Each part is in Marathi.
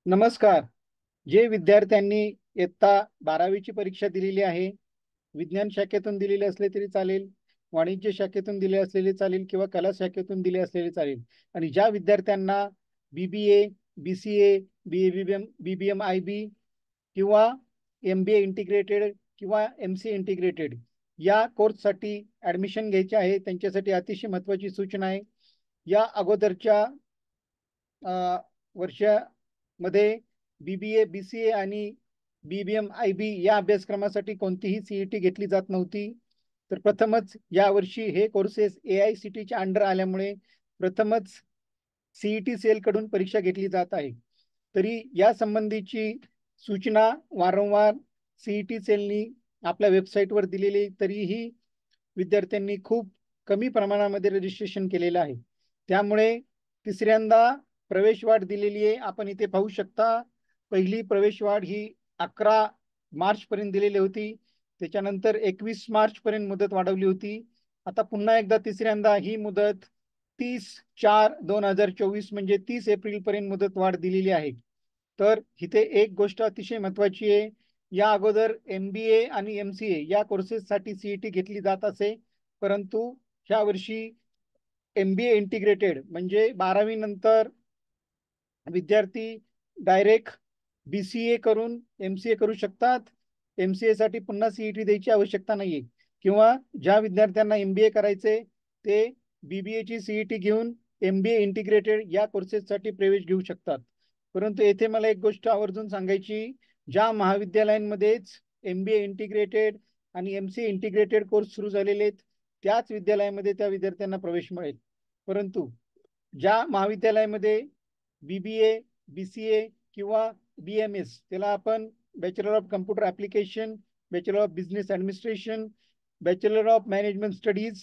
नमस्कार. जे विद्यार्थ्यांनी इयत्ता 12वीची परीक्षा दिलेली आहे, विज्ञान शाखेतून दिलेले असले तरी चालेल, वाणिज्य शाखेतून दिले असलेले चालेल किंवा कला शाखेतून दिले असलेले चालेल. आणि ज्या विद्यार्थ्यांना BBA, BCA, BBM IB किंवा MBA इंटिग्रेटेड किंवा MC इंटिग्रेटेड या कोर्ससाठी ॲडमिशन घ्यायचे आहे, त्यांच्यासाठी अतिशय महत्त्वाची सूचना आहे. या अगोदरच्या वर्षामध्ये BBA, BCA आणि BBM IB या अभ्यासक्रमासाठी कोणतीही CET घेतली जात नव्हती. तर प्रथमच यावर्षी हे कोर्सेस AICTEच्या अंडर आल्यामुळे प्रथमच CET सेल कडून परीक्षा घेतली जात आहे. तरी या संबंधीची सूचना वारंवार CET सेलनी आपल्या वेबसाईटवर दिलेली, तरीही विद्यार्थ्यांनी खूप कमी प्रमाणामध्ये रजिस्ट्रेशन केलेलं आहे. त्यामुळे तिसऱ्यांदा प्रवेश वाढ दिलेली आहे. आपण इथे पाहू शकता. पहिली प्रवेश वाढ ही 11 मार्च पर्यंत दिलेली होती. त्याच्यानंतर 21 मार्च पर्यंत मुदत वाढवली होती. आता पुन्हा एकदा तिसऱ्यांदा ही मुदत 30/4/2024 म्हणजे 30 एप्रिल पर्यंत मुदत वाढ दिलेली आहे. तर इथे एक गोष्ट अतिशय महत्वाची आहे. या अगोदर MBA आणि MCA या कोर्सेससाठी CET घेतली जात असे, परंतु ह्या वर्षी MBA इंटिग्रेटेड म्हणजे 12वी नंतर विद्यार्थी डायरेक्ट BCA करून MCA करू शकतात. MCA साठी पुन्हा CET द्यायची आवश्यकता नाहीये. किंवा ज्या विद्यार्थ्यांना MBA करायचे ते BBA ची CET घेऊन MBA इंटिग्रेटेड या कोर्सेससाठी प्रवेश घेऊ शकतात. परंतु येथे मला एक गोष्ट आवर्जून सांगायची, ज्या महाविद्यालयांमध्येच MBA इंटिग्रेटेड आणि MCA इंटिग्रेटेड कोर्स सुरू झालेले आहेत त्याच विद्यालयामध्ये त्या विद्यार्थ्यांना प्रवेश मिळेल. परंतु ज्या महाविद्यालयामध्ये BBA, BCA किंवा BMS त्याला आपण bachelor of computer application, bachelor of business administration, bachelor of management studies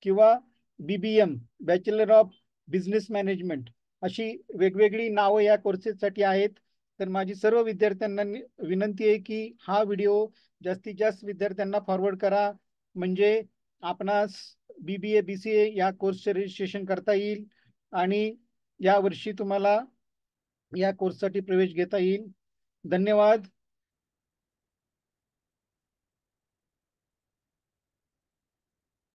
किंवा BBM bachelor of business management अशी वेगवेगळी नावं या कोर्सेससाठी आहेत. तर माझी सर्व विद्यार्थ्यांना विनंती आहे की हा व्हिडिओ जास्तीत जास्त विद्यार्थ्यांना फॉरवर्ड करा, म्हणजे आपणास BBA, BCA या कोर्सचे रजिस्ट्रेशन करता येईल आणि या वर्षी तुम्हाला या कोर्ससाठी प्रवेश घेता येईल. धन्यवाद.